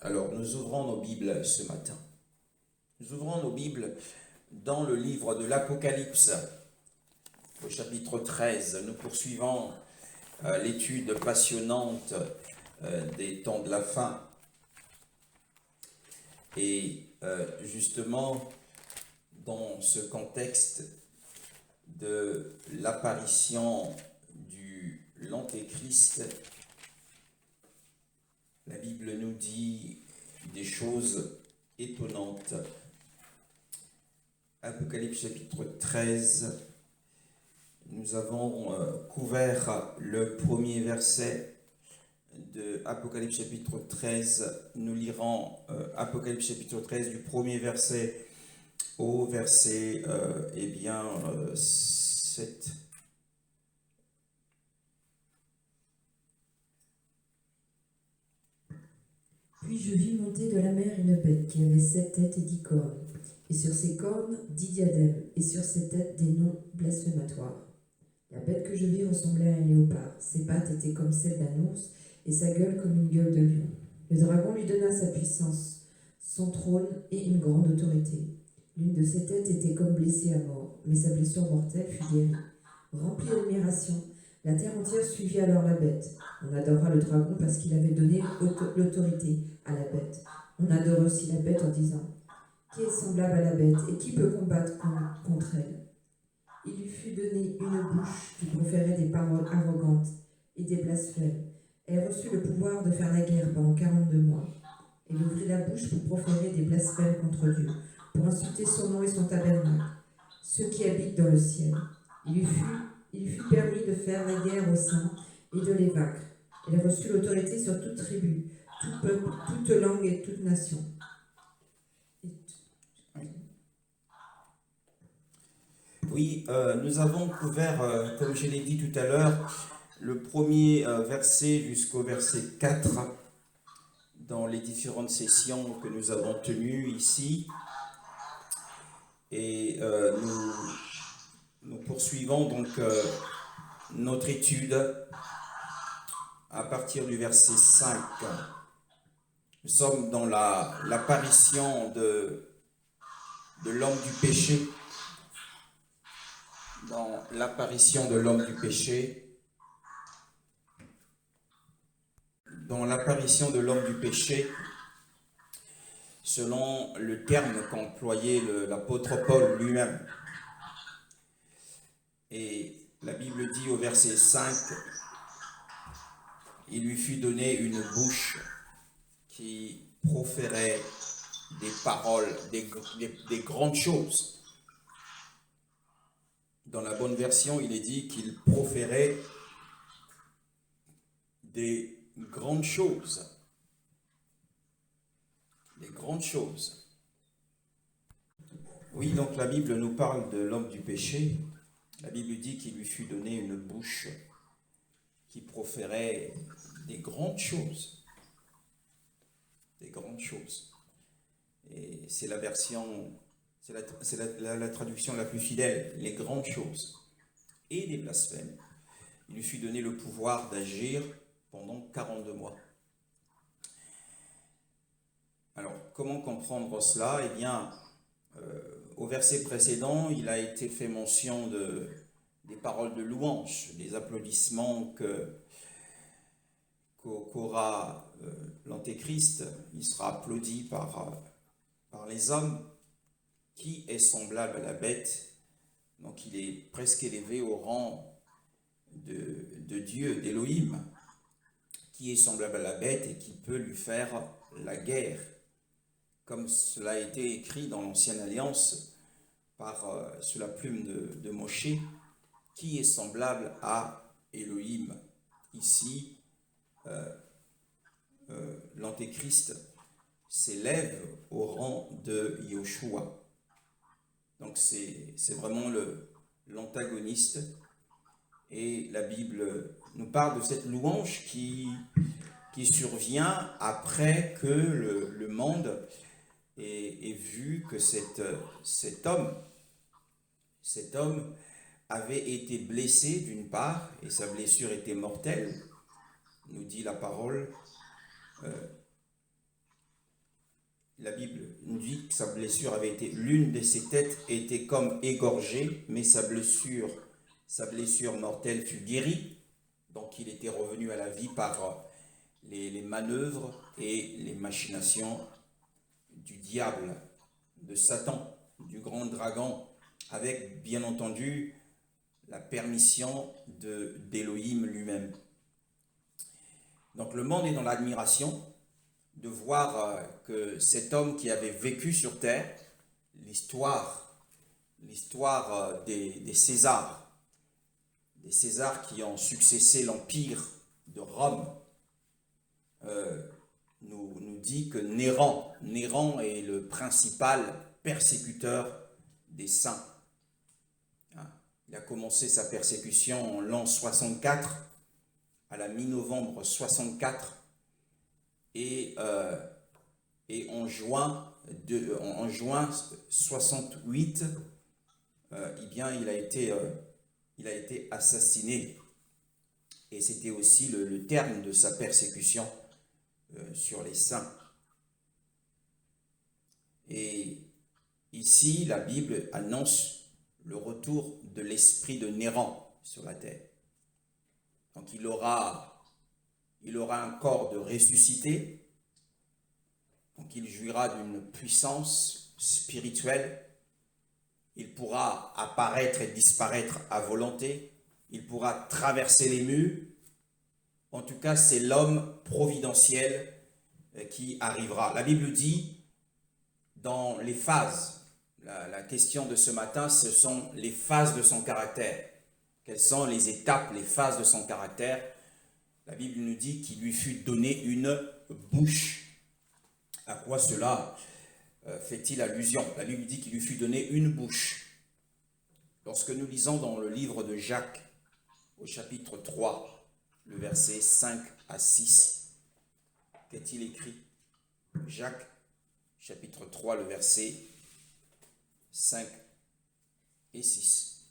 Alors, nous ouvrons nos Bibles ce matin. Nous ouvrons nos Bibles dans le livre de l'Apocalypse, au chapitre 13. Nous poursuivons l'étude passionnante des temps de la fin. Et justement, dans ce contexte de l'apparition de l'Antéchrist, la Bible nous dit des choses étonnantes. Apocalypse chapitre 13, nous avons couvert le premier verset de Apocalypse chapitre 13. Nous lirons Apocalypse chapitre 13 du premier verset au verset 7. Puis je vis monter de la mer une bête qui avait 7 têtes et 10 cornes, et sur ses cornes 10 diadèmes, et sur ses têtes des noms blasphématoires. La bête que je vis ressemblait à un léopard, ses pattes étaient comme celles d'un ours, et sa gueule comme une gueule de lion. Le dragon lui donna sa puissance, son trône et une grande autorité. L'une de ses têtes était comme blessée à mort, mais sa blessure mortelle fut guérie. Remplie d'admiration, la terre entière suivit alors la bête. On adora le dragon parce qu'il avait donné l'autorité à la bête. On adore aussi la bête en disant « Qui est semblable à la bête et qui peut combattre contre elle ?» Il lui fut donné une bouche qui proférait des paroles arrogantes et des blasphèmes. Elle reçut le pouvoir de faire la guerre pendant 42 mois. Elle ouvrit la bouche pour proférer des blasphèmes contre Dieu, pour insulter son nom et son tabernacle, ceux qui habitent dans le ciel. Il lui fut permis de faire la guerre aux saints et de les vaincre. Elle reçut l'autorité sur toute tribu, tout peuple, toute langue et toute nation. Oui, nous avons couvert, comme je l'ai dit tout à l'heure, le premier verset jusqu'au verset 4 dans les différentes sessions que nous avons tenues ici. Et nous poursuivons donc notre étude à partir du verset 5. Nous sommes dans l'apparition de l'homme du péché. Dans l'apparition de l'homme du péché. Dans l'apparition de l'homme du péché, selon le terme qu'employait l'apôtre Paul lui-même. Et la Bible dit au verset 5, il lui fut donné une bouche qui proférait des paroles, des grandes choses. Dans la bonne version, il est dit qu'il proférait des grandes choses. Des grandes choses. Oui, donc la Bible nous parle de l'homme du péché. La Bible dit qu'il lui fut donné une bouche qui proférait des grandes choses. Des grandes choses. Et c'est la version, c'est la traduction la plus fidèle, les grandes choses. Et des blasphèmes. Il lui fut donné le pouvoir d'agir pendant 42 mois. Alors, comment comprendre cela ? Eh bien, au verset précédent, il a été fait mention des paroles de louange, des applaudissements qu'aura l'Antéchrist. Il sera applaudi par les hommes. Qui est semblable à la bête ? Donc, il est presque élevé au rang de Dieu, d'Élohim, qui est semblable à la bête et qui peut lui faire la guerre. Comme cela a été écrit dans l'Ancienne Alliance sous la plume de Moshe, qui est semblable à Elohim. Ici, l'Antéchrist s'élève au rang de Yoshua. Donc c'est vraiment l'antagoniste. Et la Bible nous parle de cette louange qui survient après que le monde ait vu que cet homme avait été blessé d'une part, et sa blessure était mortelle, nous dit la parole, la Bible nous dit que sa blessure avait été, l'une de ses têtes était comme égorgée, mais sa blessure mortelle fut guérie. Donc il était revenu à la vie par les manœuvres et les machinations du diable, de Satan, du grand dragon, avec bien entendu la permission d'Élohim lui-même. Donc le monde est dans l'admiration de voir que cet homme qui avait vécu sur terre, l'histoire des Césars qui ont successé l'empire de Rome, nous dit que Néron est le principal persécuteur des saints. Il a commencé sa persécution en l'an 64, à la mi-novembre 64, et en juin 68, eh bien, il a été assassiné. Et c'était aussi le terme de sa persécution sur les saints. Et ici, la Bible annonce le retour de l'esprit de Néron sur la terre. Donc il aura un corps de ressuscité, donc il jouira d'une puissance spirituelle, il pourra apparaître et disparaître à volonté, il pourra traverser les murs. En tout cas, c'est l'homme providentiel qui arrivera. La Bible dit dans les phases, la question de ce matin, ce sont les phases de son caractère. Quelles sont les étapes, les phases de son caractère? La Bible nous dit qu'il lui fut donné une bouche. À quoi cela fait-il allusion? La Bible dit qu'il lui fut donné une bouche. Lorsque nous lisons dans le livre de Jacques, au chapitre 3, le verset 5 à 6, qu'est-il écrit? Jacques, chapitre 3, le verset 5 et 6.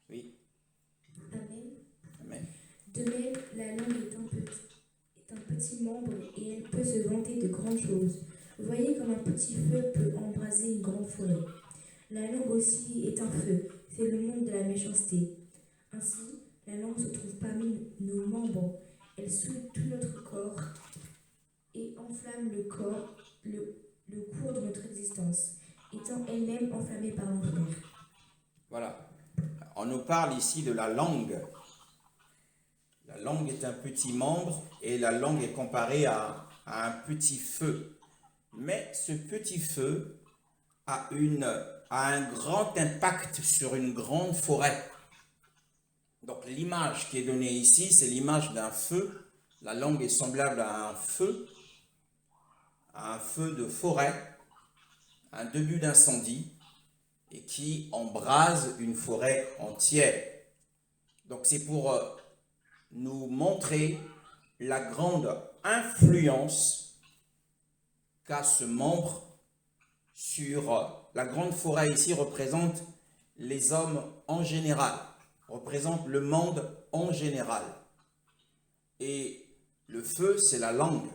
Oui. Amen. Amen. De même, la langue est un petit membre et elle peut se vanter de grandes choses. Voyez comme un petit feu peut embraser une grande forêt. La langue aussi est un feu, c'est le monde de la méchanceté. Ainsi, la langue se trouve parmi nos membres. Elle souille tout notre corps et enflamme le cours de notre existence, étant elle-même enflammée par l'enfer. Voilà. On nous parle ici de la langue. La langue est un petit membre et la langue est comparée à un petit feu. Mais ce petit feu a un grand impact sur une grande forêt. Donc l'image qui est donnée ici, c'est l'image d'un feu. La langue est semblable à un feu de forêt, un début d'incendie, et qui embrase une forêt entière. Donc c'est pour nous montrer la grande influence qu'a ce membre sur la grande forêt. Ici représente les hommes en général, représente le monde en général. Et le feu, c'est la langue.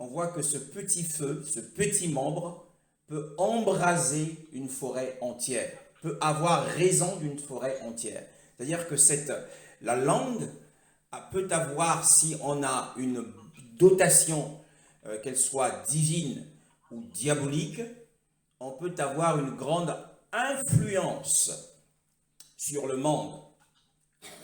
On voit que ce petit feu, ce petit membre, peut embraser une forêt entière, peut avoir raison d'une forêt entière. C'est-à-dire que la langue peut avoir, si on a une dotation, qu'elle soit divine ou diabolique, on peut avoir une grande influence sur le monde.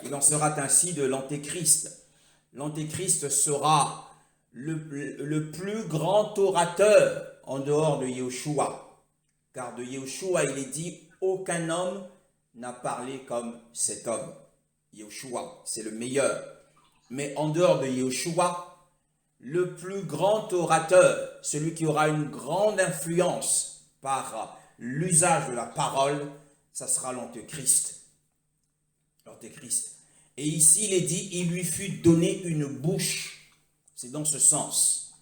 Il en sera ainsi de l'Antéchrist. L'Antéchrist sera le plus grand orateur en dehors de Yeshua. Car de Yeshua, il est dit, aucun homme n'a parlé comme cet homme. Yeshua, c'est le meilleur. Mais en dehors de Yeshua, le plus grand orateur, celui qui aura une grande influence par l'usage de la parole, ça sera l'Antéchrist. L'Antéchrist. Et ici, il est dit, il lui fut donné une bouche. C'est dans ce sens.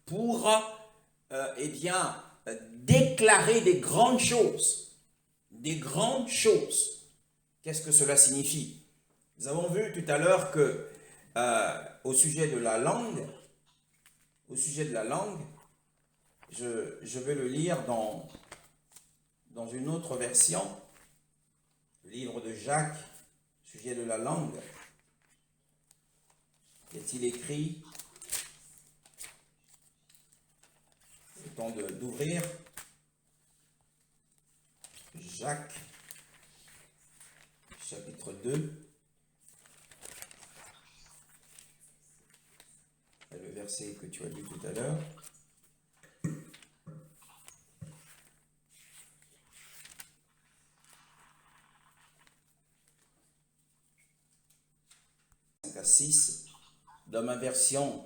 Pour, déclarer des grandes choses. Des grandes choses. Qu'est-ce que cela signifie? Nous avons vu tout à l'heure que au sujet de la langue, je vais le lire dans une autre version, le livre de Jacques, sujet de la langue. Est-il écrit? C'est le temps d'ouvrir. Jacques, chapitre 2. Le verset que tu as lu tout à l'heure. À 6. Dans ma version,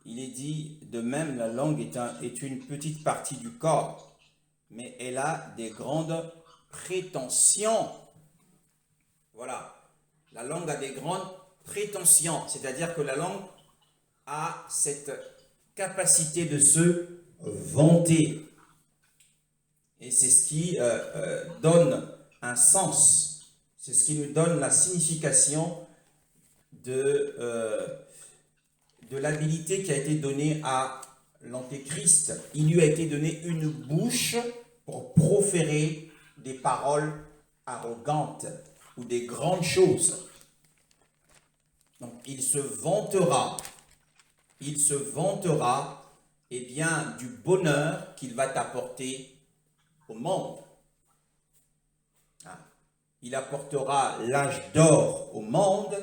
il est dit, de même la langue est une petite partie du corps, mais elle a des grandes prétentions. Voilà, la langue a des grandes prétentions, c'est-à-dire que la langue a cette capacité de se vanter. Et c'est ce qui donne un sens, c'est ce qui nous donne la signification de l'habilité qui a été donnée à l'Antéchrist. Il lui a été donné une bouche pour proférer des paroles arrogantes ou des grandes choses. Donc il se vantera, eh bien, du bonheur qu'il va t'apporter au monde. Il apportera l'âge d'or au monde,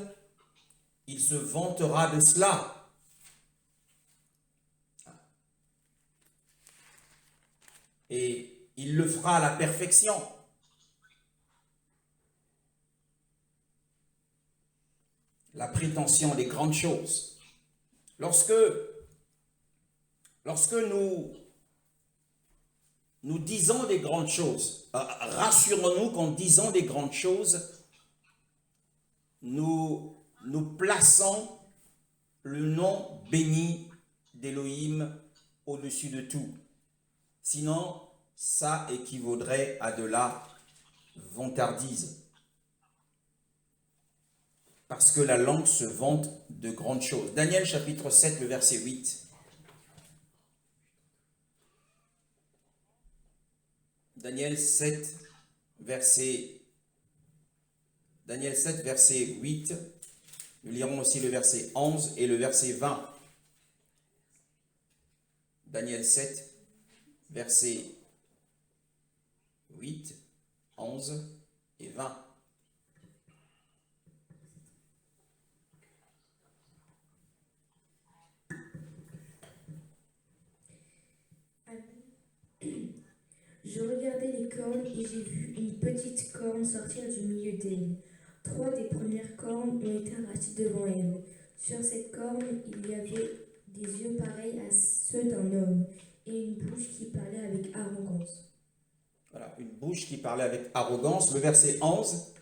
il se vantera de cela. Et il le fera à la perfection. La prétention des grandes choses. Lorsque nous disons des grandes choses, rassurons-nous qu'en disant des grandes choses, nous plaçons le nom béni d'Élohim au-dessus de tout. Sinon, ça équivaudrait à de la vantardise. Parce que la langue se vante de grandes choses. Daniel chapitre 7, le verset 8. Daniel 7, verset 8. Nous lirons aussi le verset 11 et le verset 20. Daniel 7, verset 8, 11 et 20. Je regardais les cornes et j'ai vu une petite corne sortir du milieu d'elle. 3 des premières cornes ont été arrachées devant elle. Sur cette corne, il y avait des yeux pareils à ceux d'un homme et une bouche qui parlait avec arrogance. Voilà, une bouche qui parlait avec arrogance. Le verset 11.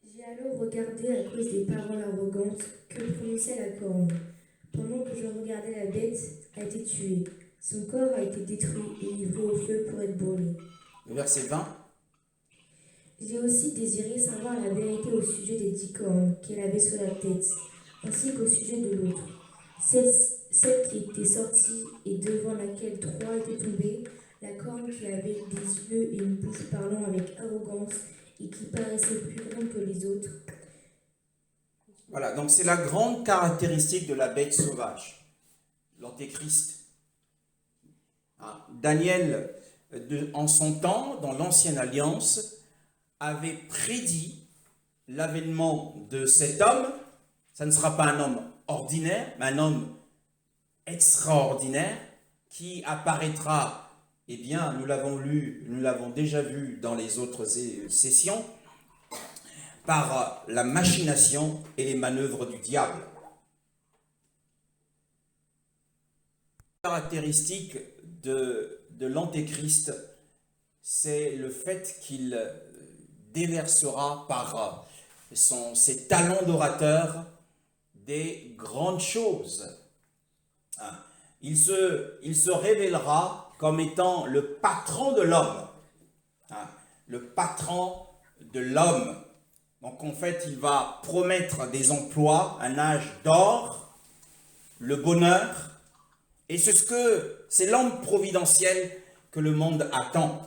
J'ai alors regardé à cause des paroles arrogantes que prononçait la corne. Pendant que je regardais, la bête a été tuée. Son corps a été détruit et livré au feu pour être brûlé. Le verset 20. J'ai aussi désiré savoir la vérité au sujet des 10 cornes qu'elle avait sur la tête, ainsi qu'au sujet de l'autre. Celle qui était sortie et devant laquelle 3 étaient tombés, la corne qui avait des yeux et une bouche parlant avec arrogance et qui paraissait plus grande que les autres. Voilà, donc c'est la grande caractéristique de la bête sauvage, l'antéchrist. Daniel, en son temps, dans l'Ancienne Alliance, avait prédit l'avènement de cet homme. Ça ne sera pas un homme ordinaire, mais un homme extraordinaire qui apparaîtra, eh bien, nous l'avons déjà vu dans les autres sessions, par la machination et les manœuvres du diable. Caractéristique de l'antéchrist, c'est le fait qu'il déversera par ses talents d'orateur des grandes choses. Il se révélera comme étant le patron de l'homme. Le patron de l'homme. Donc en fait, il va promettre des emplois, un âge d'or, le bonheur, et c'est l'homme providentiel que le monde attend.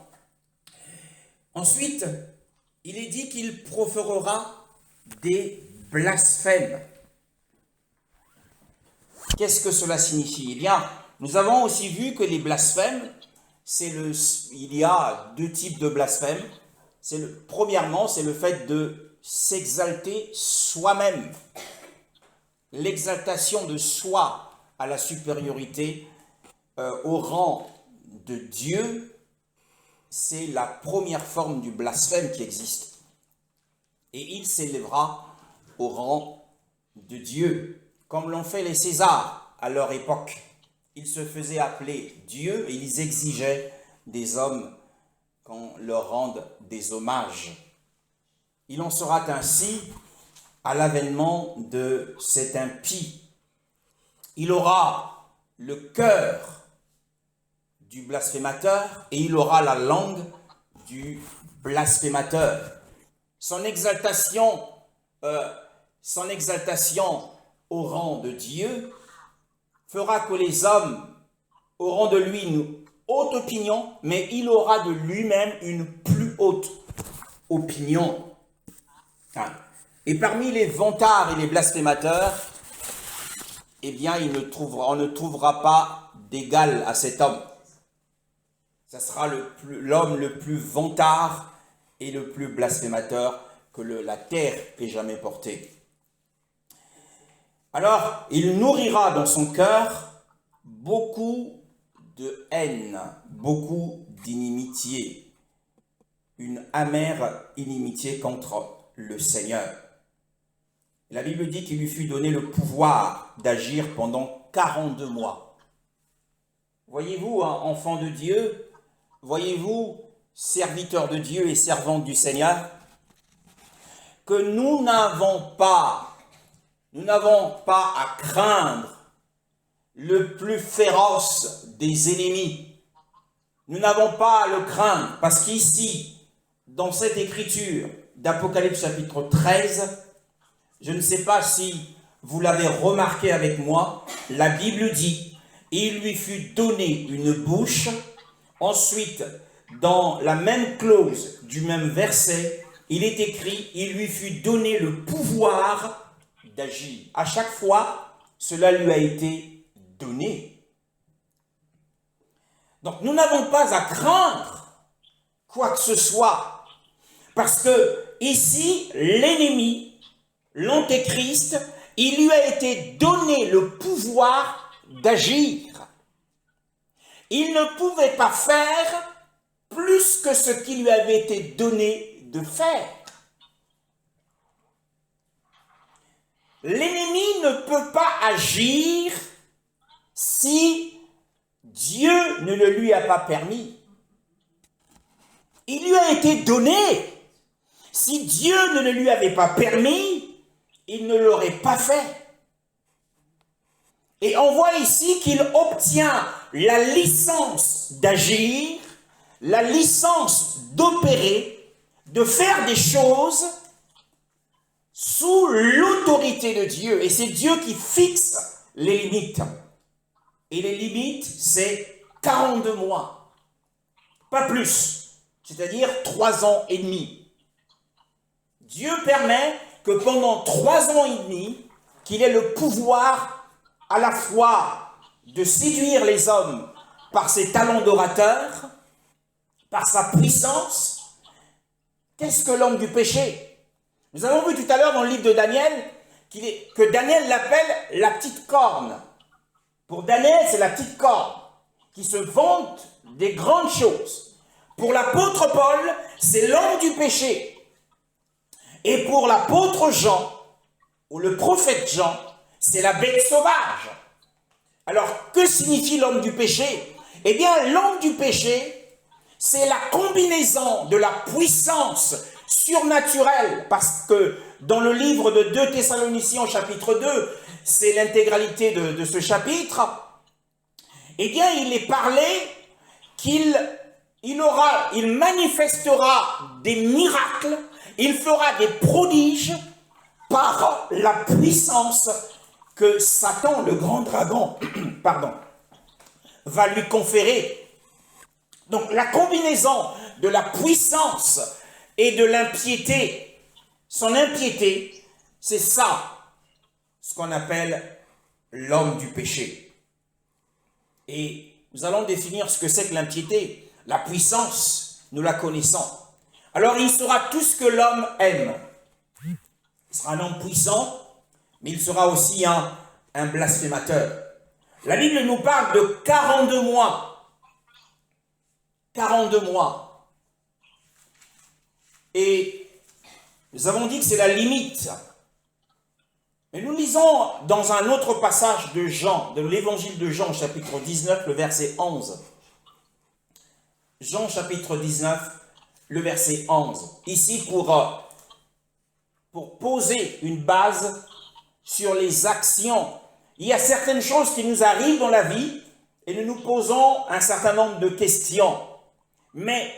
Ensuite, il est dit qu'il proférera des blasphèmes. Qu'est-ce que cela signifie? Eh bien, nous avons aussi vu que les blasphèmes, il y a deux types de blasphèmes. Premièrement, c'est le fait de s'exalter soi-même. L'exaltation de soi à la supériorité, au rang de Dieu, c'est la première forme du blasphème qui existe. Et il s'élèvera au rang de Dieu, comme l'ont fait les Césars à leur époque. Ils se faisaient appeler Dieu et ils exigeaient des hommes qu'on leur rende des hommages. Il en sera ainsi à l'avènement de cet impie. Il aura le cœur du blasphémateur et il aura la langue du blasphémateur. Son exaltation au rang de Dieu fera que les hommes auront de lui une haute opinion, mais il aura de lui-même une plus haute opinion. Et parmi les vantards et les blasphémateurs, eh bien, on ne trouvera pas d'égal à cet homme. Ça sera l'homme le plus vantard et le plus blasphémateur que la terre ait jamais porté. Alors, il nourrira dans son cœur beaucoup de haine, beaucoup d'inimitié, une amère inimitié contre le Seigneur. La Bible dit qu'il lui fut donné le pouvoir d'agir pendant 42 mois. Voyez-vous, enfants de Dieu, voyez-vous, serviteurs de Dieu et servantes du Seigneur, que nous n'avons pas à craindre le plus féroce des ennemis. Nous n'avons pas à le craindre, parce qu'ici, dans cette écriture d'Apocalypse chapitre 13, je ne sais pas si vous l'avez remarqué avec moi, la Bible dit « Il lui fut donné une bouche ». Ensuite, dans la même clause du même verset, il est écrit « Il lui fut donné le pouvoir d'agir ». À chaque fois, cela lui a été donné. Donc, nous n'avons pas à craindre quoi que ce soit, parce que ici, l'ennemi, l'antéchrist, il lui a été donné le pouvoir d'agir. Il ne pouvait pas faire plus que ce qui lui avait été donné de faire. L'ennemi ne peut pas agir si Dieu ne le lui a pas permis. Il lui a été donné. Si Dieu ne le lui avait pas permis, il ne l'aurait pas fait. Et on voit ici qu'il obtient la licence d'agir, la licence d'opérer, de faire des choses sous l'autorité de Dieu. Et c'est Dieu qui fixe les limites. Et les limites, c'est 42 mois. Pas plus. C'est-à-dire 3 ans et demi. Dieu permet que pendant 3 ans et demi, qu'il ait le pouvoir à la fois de séduire les hommes par ses talents d'orateur, par sa puissance. Qu'est-ce que l'homme du péché? Nous avons vu tout à l'heure dans le livre de Daniel que Daniel l'appelle la petite corne. Pour Daniel, c'est la petite corne qui se vante des grandes choses. Pour l'apôtre Paul, c'est l'homme du péché. Et pour l'apôtre Jean, ou le prophète Jean, c'est la bête sauvage. Alors, que signifie l'homme du péché? Eh bien, l'homme du péché, c'est la combinaison de la puissance surnaturelle, parce que dans le livre de 2 Thessaloniciens, chapitre 2, c'est l'intégralité de ce chapitre, eh bien, il est parlé qu'il manifestera des miracles il fera des prodiges par la puissance que Satan, le grand dragon, va lui conférer. Donc la combinaison de la puissance et de l'impiété, son impiété, c'est ça, ce qu'on appelle l'homme du péché. Et nous allons définir ce que c'est que l'impiété. La puissance, nous la connaissons. Alors il sera tout ce que l'homme aime. Il sera un homme puissant, mais il sera aussi un blasphémateur. La Bible nous parle de 42 mois. 42 mois. Et nous avons dit que c'est la limite. Mais nous lisons dans un autre passage de Jean, de l'évangile de Jean, chapitre 19, le verset 11. Jean, chapitre 19, le verset 11. Ici, pour poser une base sur les actions. Il y a certaines choses qui nous arrivent dans la vie et nous nous posons un certain nombre de questions. Mais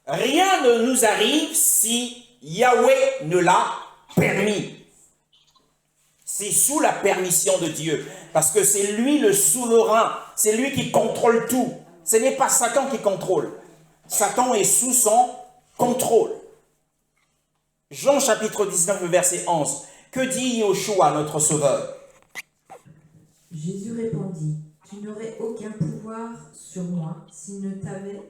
rien ne nous arrive si Yahweh ne l'a permis. C'est sous la permission de Dieu, parce que c'est lui le souverain, c'est lui qui contrôle tout. Ce n'est pas Satan qui contrôle. Satan est sous son contrôle. Jean chapitre 19, verset 11. Que dit Yoshua, notre sauveur? Jésus répondit, tu n'aurais aucun pouvoir sur moi s'il ne t'avait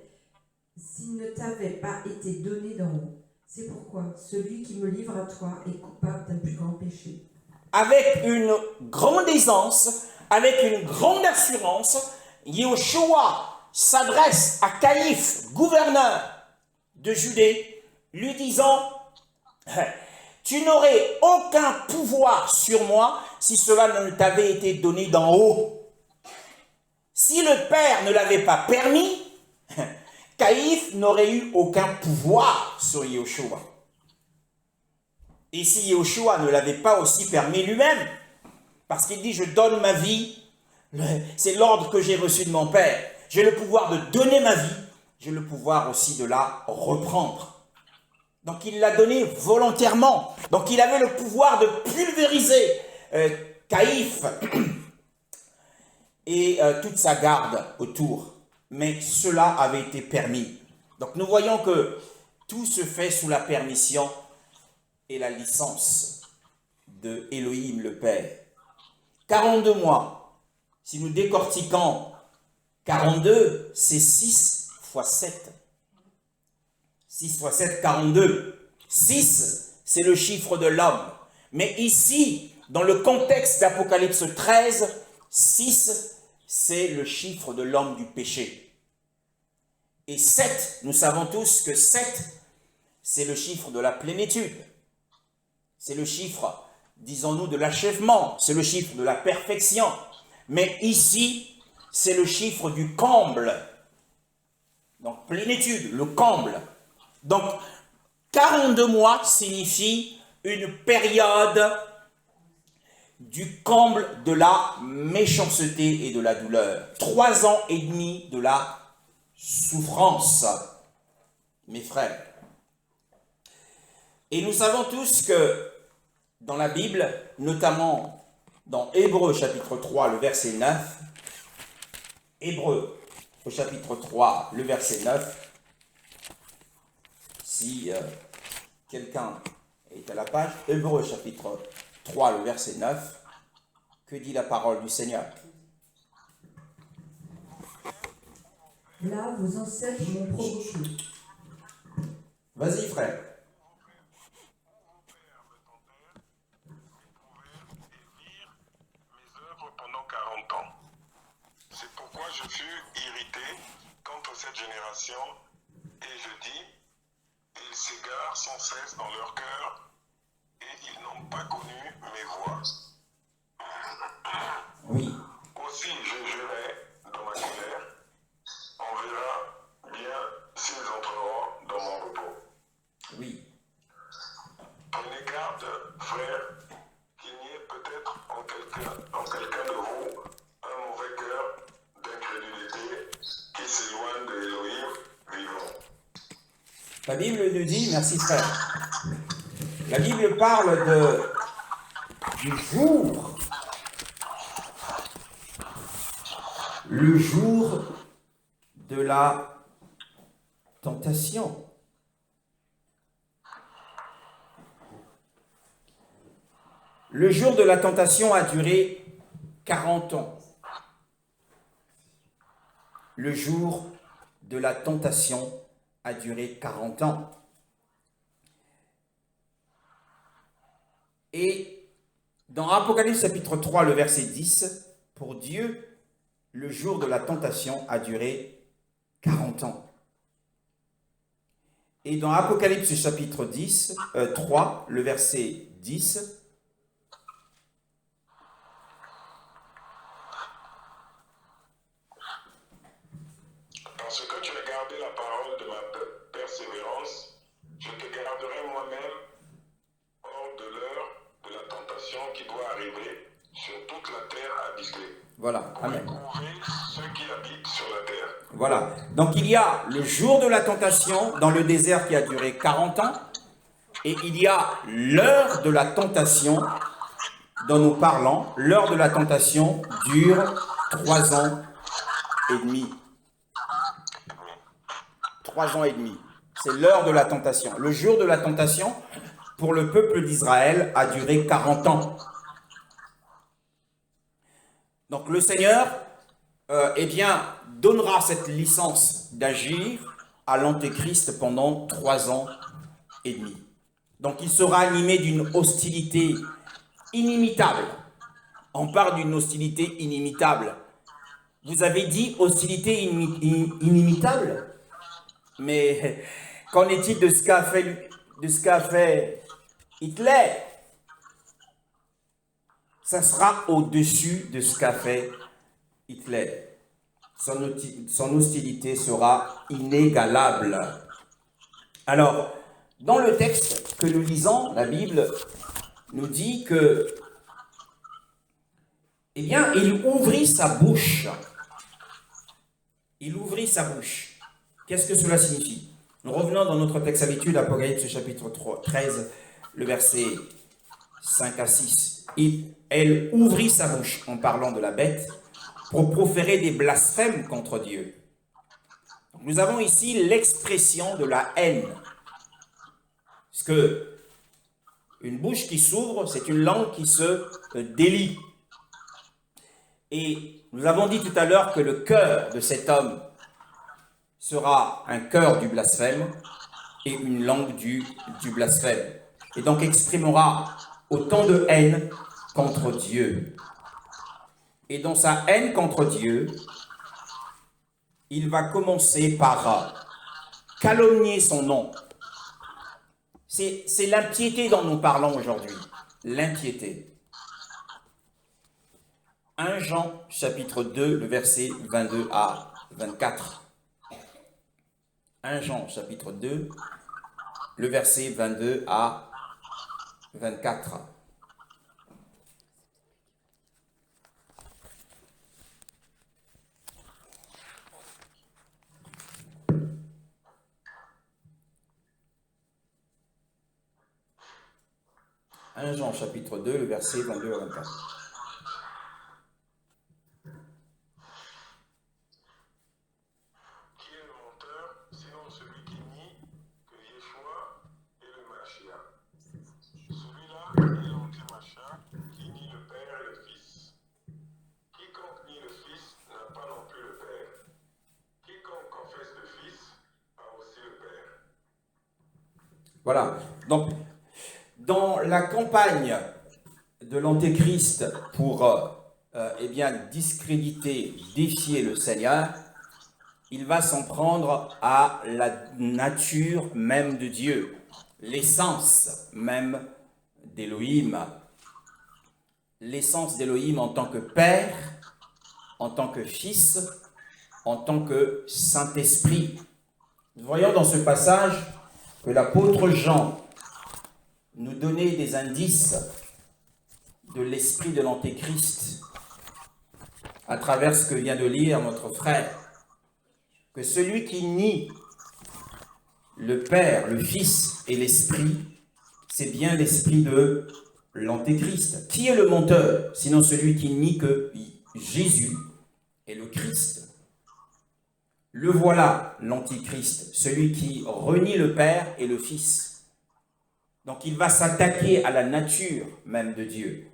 pas été donné d'en haut. C'est pourquoi celui qui me livre à toi est coupable d'un plus grand péché. Avec une grande aisance, avec une grande assurance, Yoshua s'adresse à Caïphe, gouverneur de Judée, lui disant, tu n'aurais aucun pouvoir sur moi si cela ne t'avait été donné d'en haut. Si le Père ne l'avait pas permis, Caïphe n'aurait eu aucun pouvoir sur Yoshua. Et si Yoshua ne l'avait pas aussi permis lui-même, parce qu'il dit, je donne ma vie, c'est l'ordre que j'ai reçu de mon Père. J'ai le pouvoir de donner ma vie, j'ai le pouvoir aussi de la reprendre. Donc il l'a donné volontairement. Donc il avait le pouvoir de pulvériser Caïphe et toute sa garde autour. Mais cela avait été permis. Donc nous voyons que tout se fait sous la permission et la licence de Elohim le Père. 42 mois. Si nous décortiquons 42, c'est 6 fois 7. 6 fois 7, 42. 6, c'est le chiffre de l'homme. Mais ici, dans le contexte d'Apocalypse 13, 6, c'est le chiffre de l'homme du péché. Et 7, nous savons tous que 7, c'est le chiffre de la plénitude. C'est le chiffre, disons-nous, de l'achèvement. C'est le chiffre de la perfection. Mais ici, c'est le chiffre du comble. Donc, plénitude, le comble. Donc, 42 mois signifie une période du comble de la méchanceté et de la douleur. 3 ans et demi de la souffrance, mes frères. Et nous savons tous que dans la Bible, notamment dans Hébreux chapitre 3, le verset 9, Hébreux au chapitre 3, le verset 9, si quelqu'un est à la page, Hébreux chapitre 3, le verset 9, que dit la parole du Seigneur? Là, vos ancêtres m'ont provoqué. Vas-y, frère. Pendant 40 ans. C'est pourquoi je fus irrité contre cette génération et je dis, ils s'égarent sans cesse dans leur cœur et ils n'ont pas connu mes voies. Oui. Aussi je jurai dans ma colère, on verra bien s'ils entreront dans mon repos. Oui. Prenez garde, frères, qu'il n'y ait peut-être en quelqu'un de vous un mauvais cœur d'incrédulité qui s'éloigne de Elohim vivant. La Bible nous dit, merci frère, La Bible parle du jour, le jour de la tentation. Le jour de la tentation a duré 40 ans. Le jour de la tentation a duré 40 ans. Et dans Apocalypse chapitre 3, le verset 10, pour Dieu, le jour de la tentation a duré 40 ans. Et dans Apocalypse chapitre 3, le verset 10, parce que tu as gardé la parole de ma persévérance, je te garderai moi-même hors de l'heure de la tentation qui doit arriver sur toute la terre habitée. voilà, Pour amen. éprouver ceux qui habitent sur la terre. Voilà, donc il y a le jour de la tentation dans le désert qui a duré 40 ans, et il y a l'heure de la tentation dont nous parlons. L'heure de la tentation dure 3 ans et demi. 3 ans et demi. C'est l'heure de la tentation. Le jour de la tentation, pour le peuple d'Israël, a duré 40 ans. Donc le Seigneur, donnera cette licence d'agir à l'Antéchrist pendant 3 ans et demi. Donc il sera animé d'une hostilité inimitable. On parle d'une hostilité inimitable. Vous avez dit hostilité inimitable? Mais qu'en est-il de ce qu'a fait Hitler? Ça sera au-dessus de ce qu'a fait Hitler. Son hostilité sera inégalable. Alors, dans le texte que nous lisons, la Bible nous dit que, il ouvrit sa bouche. Il ouvrit sa bouche. Qu'est-ce que cela signifie? Nous revenons dans notre texte habituel, Apocalypse chapitre 13, le verset 5 à 6. Elle ouvrit sa bouche en parlant de la bête pour proférer des blasphèmes contre Dieu. Nous avons ici l'expression de la haine. Parce que une bouche qui s'ouvre, c'est une langue qui se délie. Et nous avons dit tout à l'heure que le cœur de cet homme sera un cœur du blasphème et une langue du blasphème. Et donc exprimera autant de haine contre Dieu. Et dans sa haine contre Dieu, il va commencer par calomnier son nom. C'est l'impiété dont nous parlons aujourd'hui. L'impiété. 1 Jean chapitre 2, le verset 22 à 24. 1 Jean chapitre 2, le verset 22 à 24. « 1 Jean chapitre 2, le verset 22 à 24. Voilà, donc dans la campagne de l'Antéchrist pour discréditer, défier le Seigneur, il va s'en prendre à la nature même de Dieu, l'essence même d'Élohim. L'essence d'Élohim en tant que Père, en tant que Fils, en tant que Saint-Esprit. Nous voyons dans ce passage que l'apôtre Jean nous donnait des indices de l'esprit de l'Antéchrist à travers ce que vient de lire notre frère, que celui qui nie le Père, le Fils et l'Esprit c'est bien l'esprit de l'Antéchrist. Qui est le menteur, sinon celui qui nie que Jésus est le Christ? Le voilà, l'Antichrist, celui qui renie le Père et le Fils. Donc il va s'attaquer à la nature même de Dieu.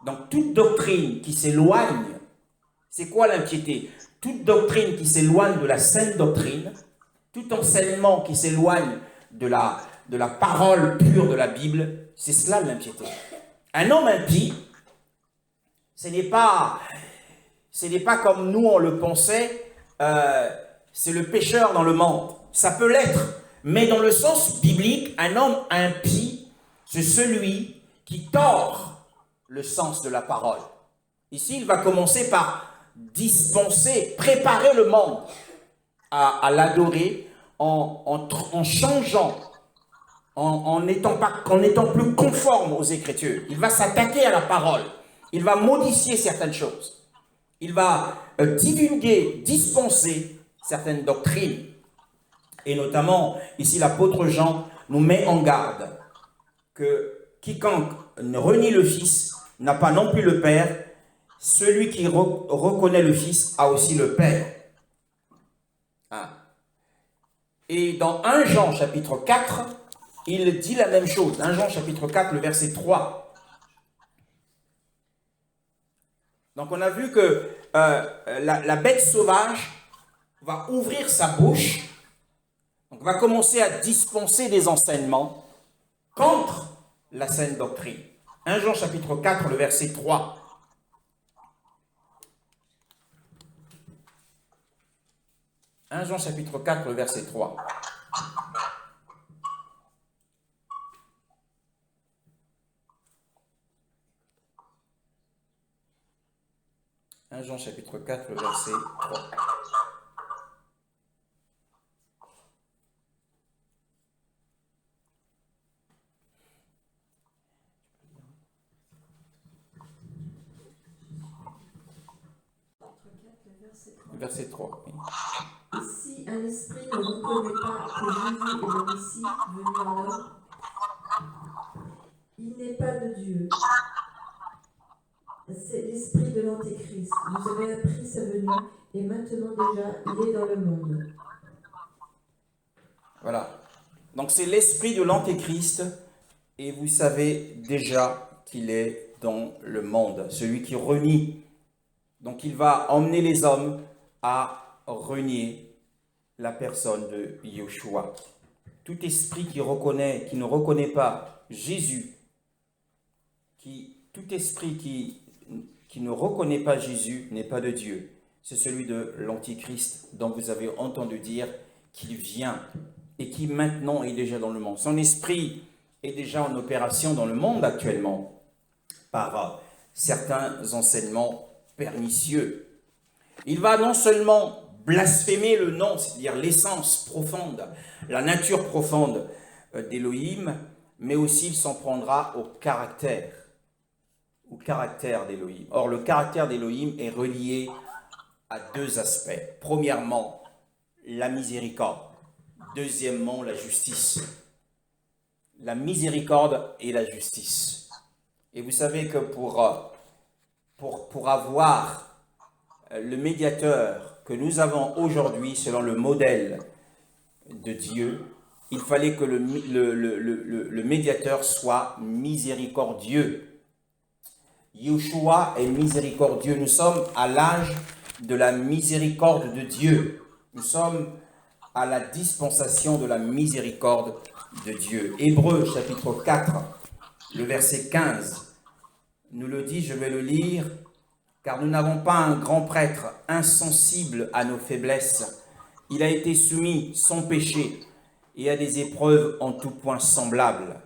Donc toute doctrine qui s'éloigne, c'est quoi l'impiété? Toute doctrine qui s'éloigne de la saine doctrine, tout enseignement qui s'éloigne de la parole pure de la Bible, c'est cela l'impiété. Un homme impie, ce n'est pas comme nous on le pensait, c'est le pécheur dans le monde. Ça peut l'être, mais dans le sens biblique, un homme impie, c'est celui qui tord le sens de la parole. Ici, il va commencer par dispenser, préparer le monde à l'adorer en changeant, en n'étant plus conforme aux Écritures. Il va s'attaquer à la parole. Il va modifier certaines choses. Il va divulguer, dispenser certaines doctrines. Et notamment, ici, l'apôtre Jean nous met en garde que quiconque ne renie le Fils n'a pas non plus le Père. Celui qui reconnaît le Fils a aussi le Père. Hein. Et dans 1 Jean chapitre 4, il dit la même chose. 1 Jean chapitre 4, le verset 3. Donc on a vu que la bête sauvage va ouvrir sa bouche, donc va commencer à dispenser des enseignements contre la saine doctrine. 1 Jean chapitre 4, le verset 3. 1 Jean chapitre 4, le verset 3. Jean chapitre 4, le verset 3. Verset 3. Oui. Et si un esprit ne reconnaît pas que Jésus est le Messie venu en homme, il n'est pas de Dieu. C'est l'esprit de l'Antéchrist. Vous avez appris sa venue, et maintenant déjà, il est dans le monde. Voilà. Donc c'est l'esprit de l'Antéchrist, et vous savez déjà qu'il est dans le monde, celui qui renie. Donc il va emmener les hommes à renier la personne de Yeshua. Tout esprit qui ne reconnaît pas Jésus, tout esprit qui ne reconnaît pas Jésus n'est pas de Dieu. C'est celui de l'Antichrist dont vous avez entendu dire qu'il vient et qui maintenant est déjà dans le monde. Son esprit est déjà en opération dans le monde actuellement par certains enseignements pernicieux. Il va non seulement blasphémer le nom, c'est-à-dire l'essence profonde, la nature profonde d'Élohim, mais aussi il s'en prendra au caractère d'Élohim. Or, le caractère d'Élohim est relié à deux aspects. Premièrement, la miséricorde. Deuxièmement, la justice. La miséricorde et la justice. Et vous savez que pour avoir le médiateur que nous avons aujourd'hui selon le modèle de Dieu, il fallait que le médiateur soit miséricordieux. Yeshua est miséricordieux. Nous sommes à l'âge de la miséricorde de Dieu. Nous sommes à la dispensation de la miséricorde de Dieu. Hébreux chapitre 4, le verset 15, nous le dit, je vais le lire, car nous n'avons pas un grand prêtre insensible à nos faiblesses. Il a été soumis sans péché et à des épreuves en tout point semblables.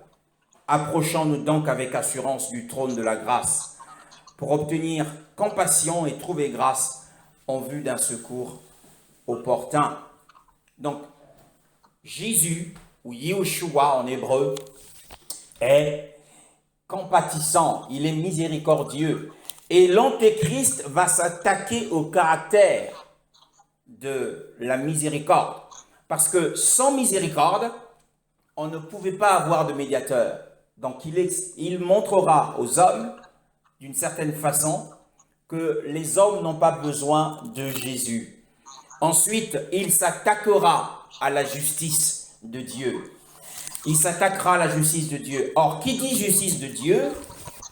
Approchons-nous donc avec assurance du trône de la grâce pour obtenir compassion et trouver grâce en vue d'un secours opportun. Donc, Jésus, ou Yeshua en hébreu, est compatissant, il est miséricordieux. Et l'Antéchrist va s'attaquer au caractère de la miséricorde. Parce que sans miséricorde, on ne pouvait pas avoir de médiateur. Donc il montrera aux hommes, d'une certaine façon, que les hommes n'ont pas besoin de Jésus. Ensuite, il s'attaquera à la justice de Dieu. Il s'attaquera à la justice de Dieu. Or, qui dit justice de Dieu,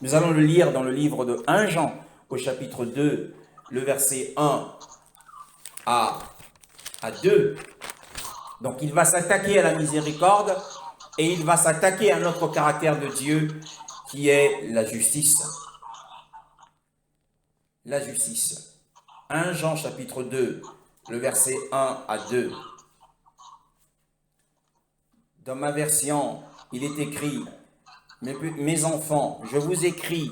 nous allons le lire dans le livre de 1 Jean, au chapitre 2, le verset 1 à 2. Donc, il va s'attaquer à la miséricorde et il va s'attaquer à un autre caractère de Dieu qui est la justice. La justice. 1 Jean, chapitre 2, le verset 1 à 2. Dans ma version, il est écrit, mes enfants, je vous écris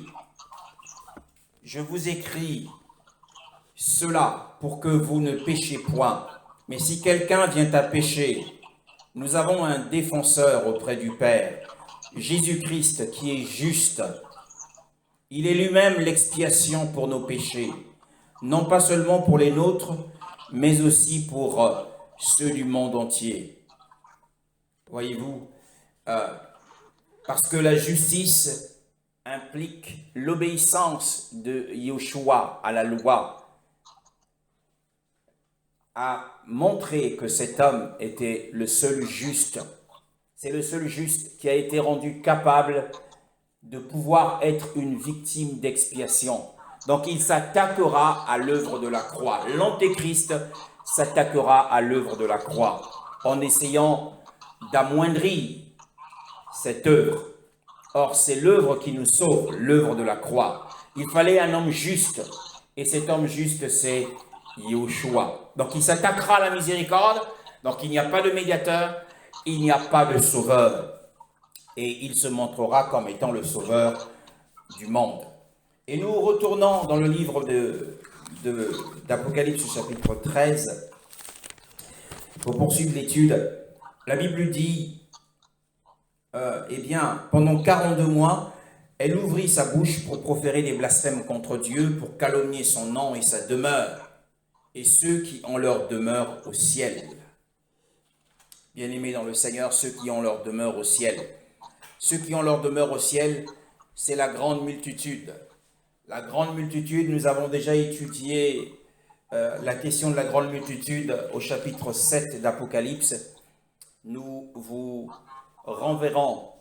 cela pour que vous ne péchiez point. Mais si quelqu'un vient à pécher, nous avons un défenseur auprès du Père, Jésus-Christ qui est juste. Il est lui-même l'expiation pour nos péchés, non pas seulement pour les nôtres, mais aussi pour ceux du monde entier. Voyez-vous, parce que la justice implique l'obéissance de Yeshua à la loi, a montré que cet homme était le seul juste. C'est le seul juste qui a été rendu capable de pouvoir être une victime d'expiation. Donc il s'attaquera à l'œuvre de la croix. L'Antéchrist s'attaquera à l'œuvre de la croix en essayant d'amoindrir cette œuvre. Or, c'est l'œuvre qui nous sauve, l'œuvre de la croix. Il fallait un homme juste, et cet homme juste, c'est Yeshua. Donc, il s'attaquera à la miséricorde, donc il n'y a pas de médiateur, il n'y a pas de sauveur. Et il se montrera comme étant le sauveur du monde. Et nous retournons dans le livre d'Apocalypse, chapitre 13, pour poursuivre l'étude. La Bible dit, pendant 42 mois, elle ouvrit sa bouche pour proférer des blasphèmes contre Dieu, pour calomnier son nom et sa demeure, et ceux qui ont leur demeure au ciel. Bien-aimés dans le Seigneur, ceux qui ont leur demeure au ciel. Ceux qui ont leur demeure au ciel, c'est la grande multitude. La grande multitude, nous avons déjà étudié la question de la grande multitude au chapitre 7 d'Apocalypse. Nous vous renverrons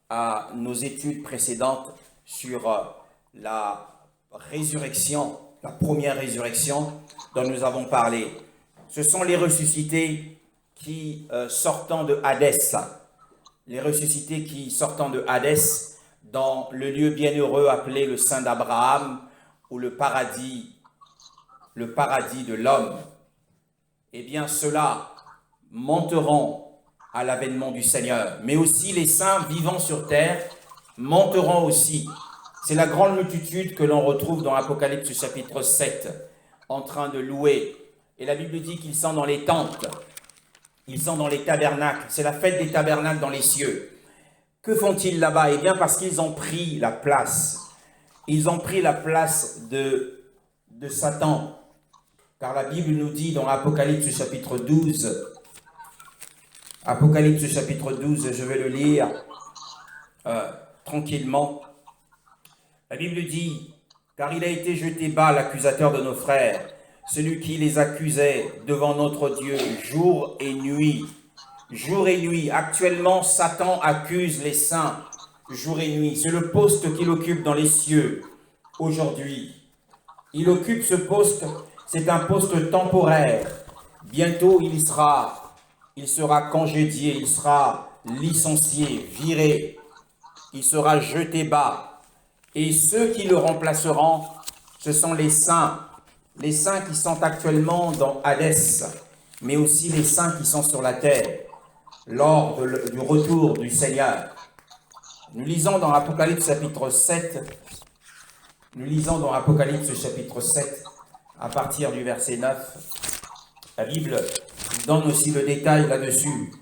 à nos études précédentes sur la résurrection, la première résurrection dont nous avons parlé. Ce sont les ressuscités qui, sortant de Hadès, les ressuscités qui, sortant de Hadès, dans le lieu bienheureux appelé le sein d'Abraham, ou le paradis de l'homme, eh bien ceux-là monteront à l'avènement du Seigneur. Mais aussi les saints vivant sur terre monteront aussi. C'est la grande multitude que l'on retrouve dans Apocalypse chapitre 7, en train de louer. Et la Bible dit qu'ils sont dans les tentes, ils sont dans les tabernacles. C'est la fête des tabernacles dans les cieux. Que font-ils là-bas? Eh bien parce qu'ils ont pris la place. Ils ont pris la place de Satan. Car la Bible nous dit dans Apocalypse chapitre 12, Apocalypse chapitre 12, je vais le lire tranquillement. La Bible dit, car il a été jeté bas l'accusateur de nos frères, celui qui les accusait devant notre Dieu jour et nuit. Jour et nuit. Actuellement, Satan accuse les saints jour et nuit. C'est le poste qu'il occupe dans les cieux aujourd'hui. Il occupe ce poste, c'est un poste temporaire. Bientôt, il sera congédié, il sera licencié, viré. Il sera jeté bas. Et ceux qui le remplaceront, ce sont les saints qui sont actuellement dans Hadès, mais aussi les saints qui sont sur la terre, lors du retour du Seigneur. Nous lisons dans Apocalypse chapitre 7, à partir du verset 9, la Bible donne aussi le détail là-dessus.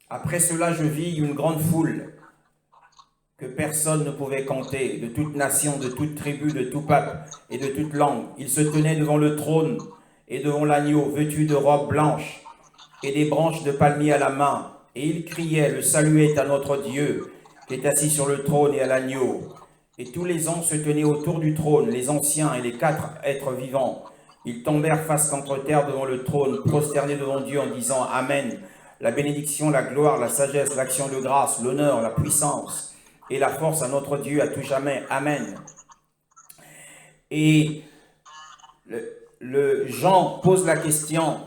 Après cela, je vis une grande foule que personne ne pouvait compter, de toute nation, de toute tribu, de tout peuple et de toute langue. Ils se tenaient devant le trône et devant l'agneau, vêtus de robes blanches et des branches de palmier à la main, Et il criait, le salut est à notre Dieu, qui est assis sur le trône et à l'agneau. Et tous les anges se tenaient autour du trône, les anciens et les 4 êtres vivants. Ils tombèrent face contre terre devant le trône, prosternés devant Dieu en disant Amen. La bénédiction, la gloire, la sagesse, l'action de grâce, l'honneur, la puissance et la force à notre Dieu à tout jamais. Amen. Et le Jean pose la question.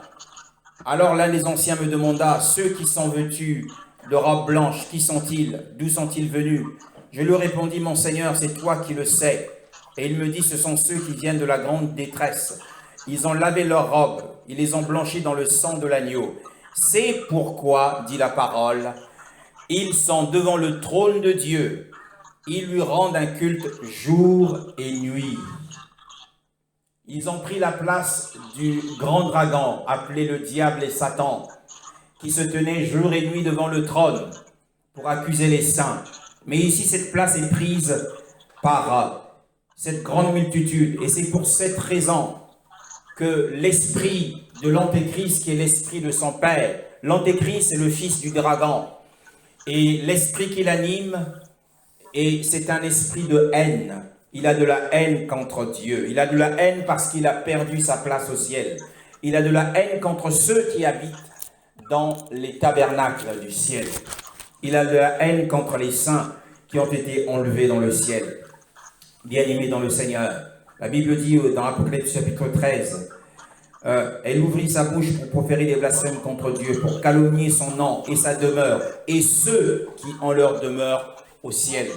Alors l'un des anciens me demanda, ceux qui sont vêtus de robes blanches, qui sont-ils? D'où sont-ils venus? Je lui répondis, mon Seigneur, c'est toi qui le sais. Et il me dit, ce sont ceux qui viennent de la grande détresse. Ils ont lavé leurs robes, ils les ont blanchies dans le sang de l'agneau. C'est pourquoi, dit la parole, ils sont devant le trône de Dieu. Ils lui rendent un culte jour et nuit. Ils ont pris la place du grand dragon, appelé le diable et Satan, qui se tenait jour et nuit devant le trône pour accuser les saints. Mais ici, cette place est prise par cette grande multitude. Et c'est pour cette raison que l'esprit de l'Antéchrist, qui est l'esprit de son père, l'Antéchrist est le fils du dragon. Et l'esprit qui l'anime, c'est un esprit de haine. Il a de la haine contre Dieu. Il a de la haine parce qu'il a perdu sa place au ciel. Il a de la haine contre ceux qui habitent dans les tabernacles du ciel. Il a de la haine contre les saints qui ont été enlevés dans le ciel. Bien-aimés dans le Seigneur. La Bible dit dans Apocalypse chapitre 13, elle ouvrit sa bouche pour proférer des blasphèmes contre Dieu, pour calomnier son nom et sa demeure, et ceux qui en leur demeurent au ciel.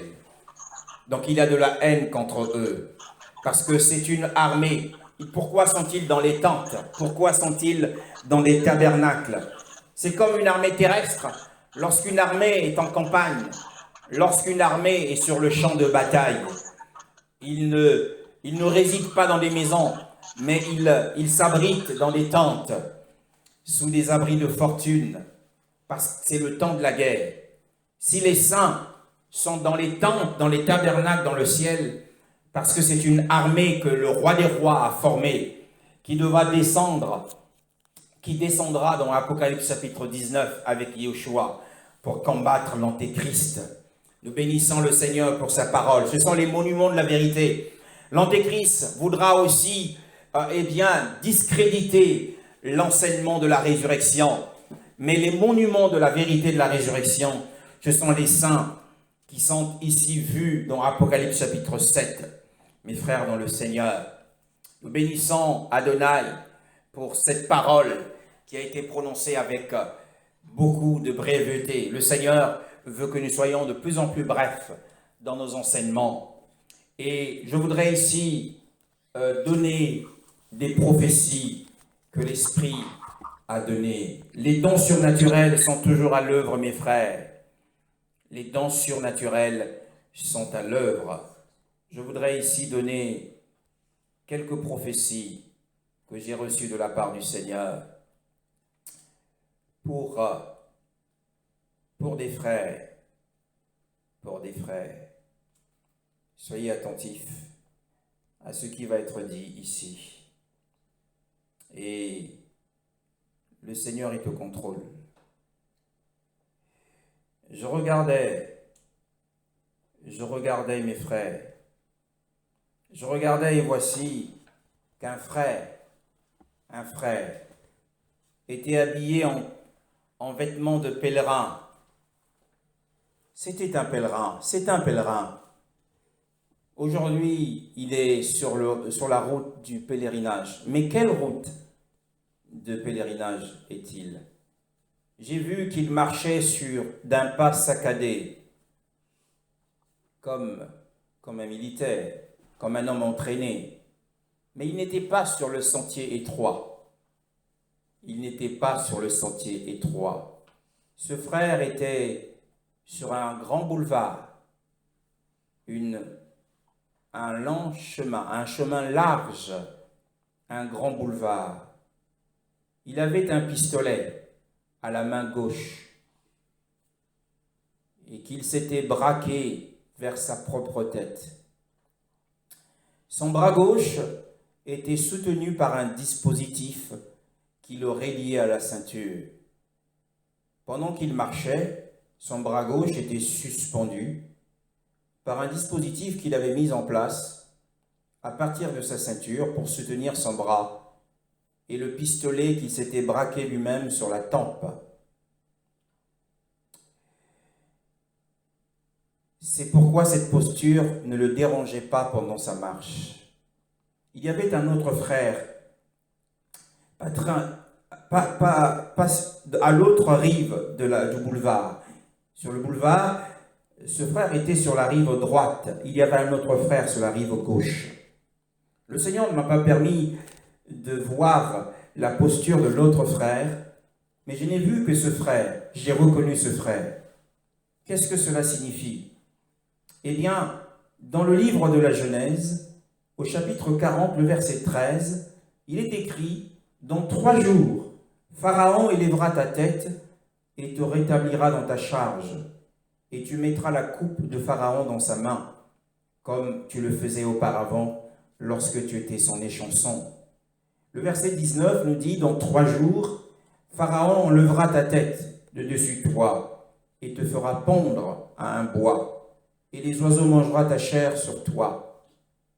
Donc il a de la haine contre eux, parce que c'est une armée. Pourquoi sont-ils dans les tentes? Pourquoi sont-ils dans les tabernacles? C'est comme une armée terrestre. Lorsqu'une armée est en campagne, lorsqu'une armée est sur le champ de bataille, il ne réside pas dans des maisons, mais il s'abrite dans des tentes, sous des abris de fortune, parce que c'est le temps de la guerre. Si les saints sont dans les tentes, dans les tabernacles, dans le ciel, parce que c'est une armée que le roi des rois a formée, qui devra descendre, qui descendra dans Apocalypse chapitre 19 avec Yeshua pour combattre l'Antéchrist. Nous bénissons le Seigneur pour sa parole. Ce sont les monuments de la vérité. L'Antéchrist voudra aussi discréditer l'enseignement de la résurrection. Mais les monuments de la vérité de la résurrection, ce sont les saints qui sont ici vus dans Apocalypse chapitre 7. Mes frères dans le Seigneur, nous bénissons Adonai pour cette parole qui a été prononcée avec beaucoup de brièveté. Le Seigneur veut que nous soyons de plus en plus brefs dans nos enseignements. Et je voudrais ici donner des prophéties que l'Esprit a données. Les dons surnaturels sont toujours à l'œuvre, mes frères. Les dons surnaturels sont à l'œuvre. Je voudrais ici donner quelques prophéties que j'ai reçues de la part du Seigneur pour des frères. Pour des frères. Soyez attentifs à ce qui va être dit ici. Et le Seigneur est au contrôle. Je regardais mes frères. Je regardais et voici qu'un frère, était habillé en vêtements de pèlerin. C'était un pèlerin, c'est un pèlerin. Aujourd'hui, il est sur la route du pèlerinage. Mais quelle route de pèlerinage est-il? J'ai vu qu'il marchait d'un pas saccadé, comme un militaire, comme un homme entraîné. Mais il n'était pas sur le sentier étroit. Il n'était pas sur le sentier étroit. Ce frère était sur un grand boulevard, un long chemin, un chemin large, un grand boulevard. Il avait un pistolet à la main gauche et qu'il s'était braqué vers sa propre tête. Son bras gauche était soutenu par un dispositif qui le reliait à la ceinture. Pendant qu'il marchait, son bras gauche était suspendu par un dispositif qu'il avait mis en place à partir de sa ceinture pour soutenir son bras et le pistolet qu'il s'était braqué lui-même sur la tempe. C'est pourquoi cette posture ne le dérangeait pas pendant sa marche. Il y avait un autre frère, pas à l'autre rive du boulevard. Sur le boulevard, ce frère était sur la rive droite. Il y avait un autre frère sur la rive gauche. Le Seigneur ne m'a pas permis de voir la posture de l'autre frère, mais je n'ai vu que ce frère. J'ai reconnu ce frère. Qu'est-ce que cela signifie? Eh bien, dans le livre de la Genèse, au chapitre 40, le verset 13, il est écrit « Dans 3 jours, Pharaon élèvera ta tête et te rétablira dans ta charge, et tu mettras la coupe de Pharaon dans sa main, comme tu le faisais auparavant lorsque tu étais son échanson. » Le verset 19 nous dit « Dans 3 jours, Pharaon enlèvera ta tête de dessus toi et te fera pondre à un bois. Et les oiseaux mangeront ta chair sur toi. »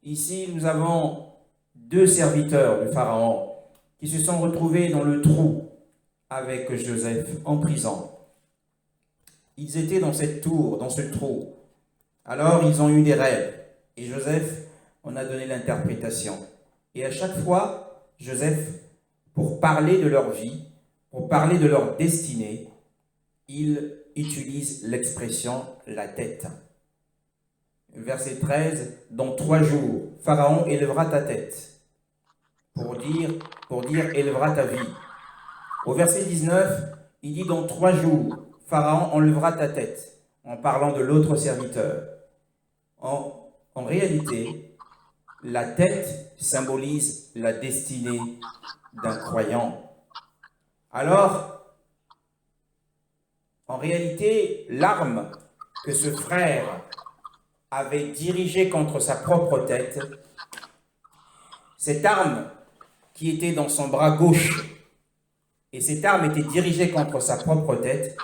Ici, nous avons 2 serviteurs de Pharaon qui se sont retrouvés dans le trou avec Joseph en prison. Ils étaient dans cette tour, dans ce trou. Alors, ils ont eu des rêves. Et Joseph en a donné l'interprétation. Et à chaque fois, Joseph, pour parler de leur vie, pour parler de leur destinée, il utilise l'expression « la tête ». Verset 13, « Dans 3 jours, Pharaon élèvera ta tête. » Pour dire « élèvera ta vie. » Au verset 19, il dit « Dans 3 jours, Pharaon enlèvera ta tête. » En parlant de l'autre serviteur. En réalité, la tête symbolise la destinée d'un croyant. Alors, en réalité, l'arme que ce frère avait dirigée contre sa propre tête, cette arme qui était dans son bras gauche, et cette arme était dirigée contre sa propre tête,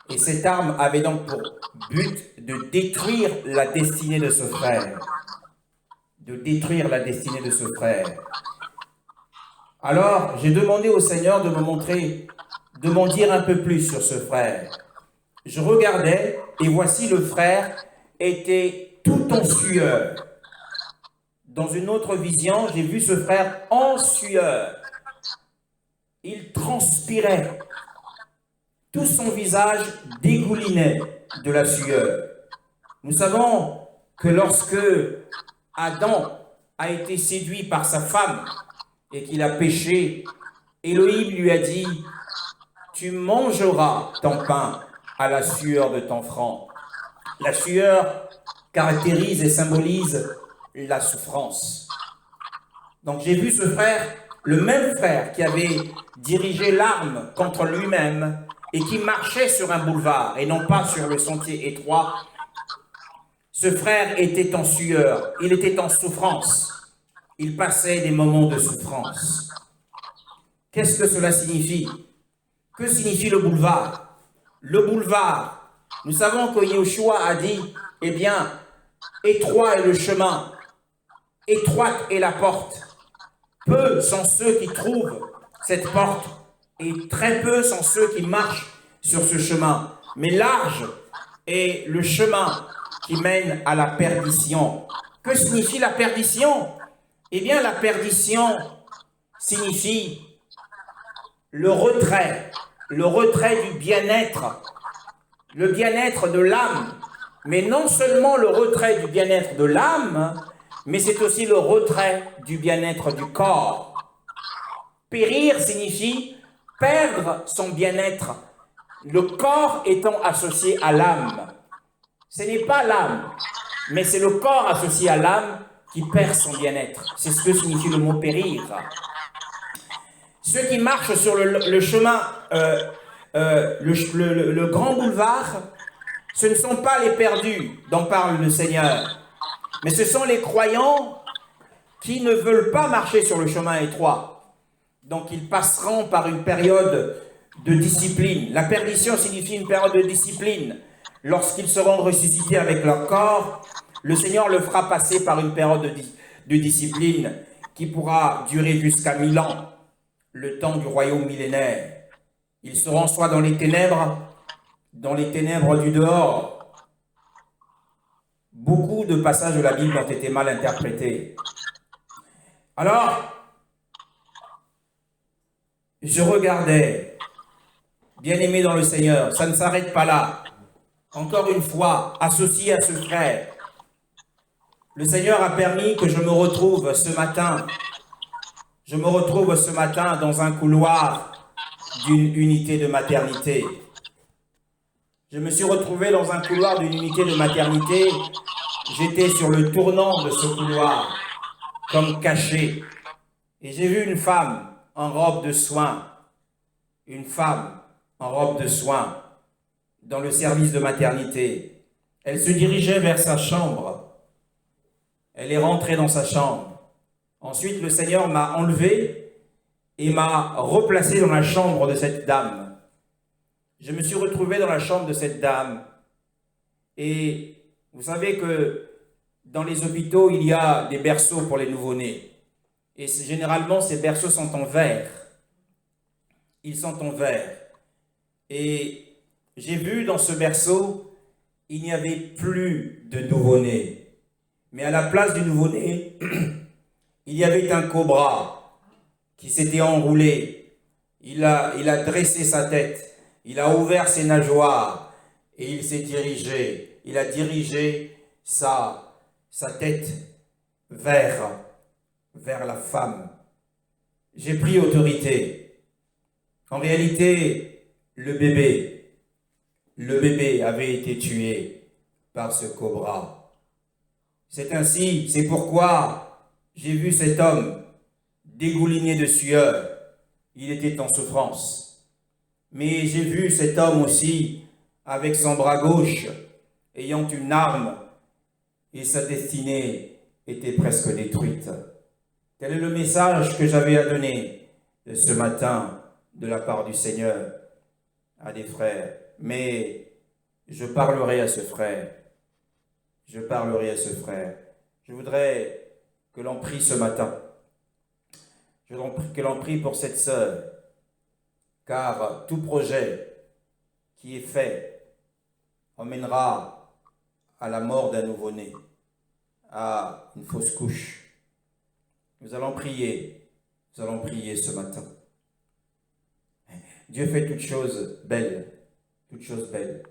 et cette arme avait donc pour but de détruire la destinée de ce frère. De détruire la destinée de ce frère. Alors, j'ai demandé au Seigneur de me montrer, de m'en dire un peu plus sur ce frère. Je regardais, et voici le frère était tout en sueur. Dans une autre vision, j'ai vu ce frère en sueur. Il transpirait. Tout son visage dégoulinait de la sueur. Nous savons que lorsque Adam a été séduit par sa femme et qu'il a péché, Élohim lui a dit « Tu mangeras ton pain à la sueur de ton front. » La sueur caractérise et symbolise la souffrance. Donc j'ai vu ce frère, le même frère qui avait dirigé l'arme contre lui-même et qui marchait sur un boulevard et non pas sur le sentier étroit. Ce frère était en sueur, il était en souffrance. Il passait des moments de souffrance. Qu'est-ce que cela signifie? Que signifie le boulevard? Le boulevard, nous savons que Yeshua a dit, eh bien, étroit est le chemin, étroite est la porte. Peu sont ceux qui trouvent cette porte et très peu sont ceux qui marchent sur ce chemin. Mais large est le chemin qui mène à la perdition. Que signifie la perdition? Eh bien, la perdition signifie le retrait du bien-être, le bien-être de l'âme. Mais non seulement le retrait du bien-être de l'âme, mais c'est aussi le retrait du bien-être du corps. Périr signifie perdre son bien-être, le corps étant associé à l'âme. Ce n'est pas l'âme, mais c'est le corps associé à l'âme qui perd son bien-être. C'est ce que signifie le mot périr. Ceux qui marchent sur le chemin, le grand boulevard, ce ne sont pas les perdus dont parle le Seigneur, mais ce sont les croyants qui ne veulent pas marcher sur le chemin étroit. Donc ils passeront par une période de discipline. La perdition signifie une période de discipline. Lorsqu'ils seront ressuscités avec leur corps, le Seigneur le fera passer par une période de discipline qui pourra durer jusqu'à 1000 ans, le temps du royaume millénaire. Ils seront soit dans les ténèbres du dehors. Beaucoup de passages de la Bible ont été mal interprétés. Alors, je regardais, bien-aimé dans le Seigneur, ça ne s'arrête pas là. Encore une fois, associé à ce frère, le Seigneur a permis que je me retrouve ce matin. Je me retrouve ce matin dans un couloir d'une unité de maternité. Je me suis retrouvé dans un couloir d'une unité de maternité. J'étais sur le tournant de ce couloir, comme caché. Et j'ai vu une femme en robe de soins. Une femme en robe de soins dans le service de maternité. Elle se dirigeait vers sa chambre. Elle est rentrée dans sa chambre. Ensuite, le Seigneur m'a enlevé et m'a replacé dans la chambre de cette dame. Je me suis retrouvé dans la chambre de cette dame. Et vous savez que dans les hôpitaux, il y a des berceaux pour les nouveau-nés. Et généralement, ces berceaux sont en verre. Ils sont en verre. Et j'ai vu dans ce berceau, il n'y avait plus de nouveau-né. Mais à la place du nouveau-né, il y avait un cobra qui s'était enroulé. Il a dressé sa tête. Il a ouvert ses nageoires et il s'est dirigé. Il a dirigé sa tête vers la femme. J'ai pris autorité. En réalité, le bébé avait été tué par ce cobra. C'est pourquoi j'ai vu cet homme dégouliné de sueur. Il était en souffrance. Mais j'ai vu cet homme aussi avec son bras gauche ayant une arme et sa destinée était presque détruite. Tel est le message que j'avais à donner ce matin de la part du Seigneur à des frères. Mais je parlerai à ce frère. Je parlerai à ce frère. Je voudrais que l'on prie ce matin. Je voudrais que l'on prie pour cette sœur. Car tout projet qui est fait emmènera à la mort d'un nouveau-né, à une fausse couche. Nous allons prier ce matin. Dieu fait toutes choses belles, toutes choses belles.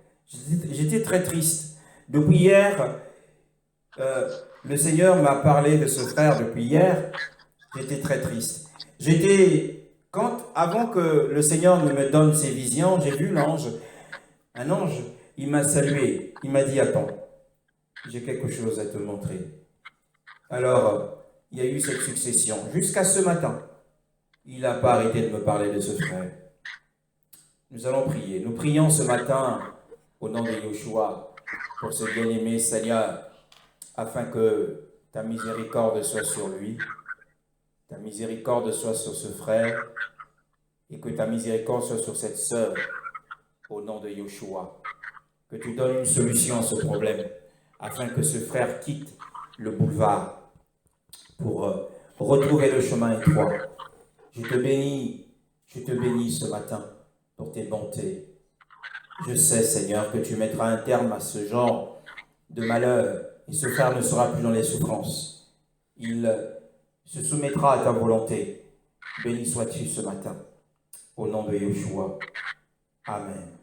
J'étais très triste. Depuis hier, le Seigneur m'a parlé de ce frère depuis hier. J'étais très triste. Avant que le Seigneur ne me donne ses visions, j'ai vu l'ange. Un ange, il m'a salué. Il m'a dit, attends, j'ai quelque chose à te montrer. Alors, il y a eu cette succession. Jusqu'à ce matin, il n'a pas arrêté de me parler de ce frère. Nous allons prier. Nous prions ce matin au nom de Yeshua pour ce bien-aimé Seigneur, afin que ta miséricorde soit sur lui, ta miséricorde soit sur ce frère, et que ta miséricorde soit sur cette sœur, au nom de Yeshua. Que tu donnes une solution à ce problème, afin que ce frère quitte le boulevard pour retrouver le chemin étroit. Je te bénis ce matin pour tes bontés. Je sais, Seigneur, que tu mettras un terme à ce genre de malheur, et ce frère ne sera plus dans les souffrances. Il se soumettra à ta volonté. Béni sois-tu ce matin, au nom de Yeshua. Amen.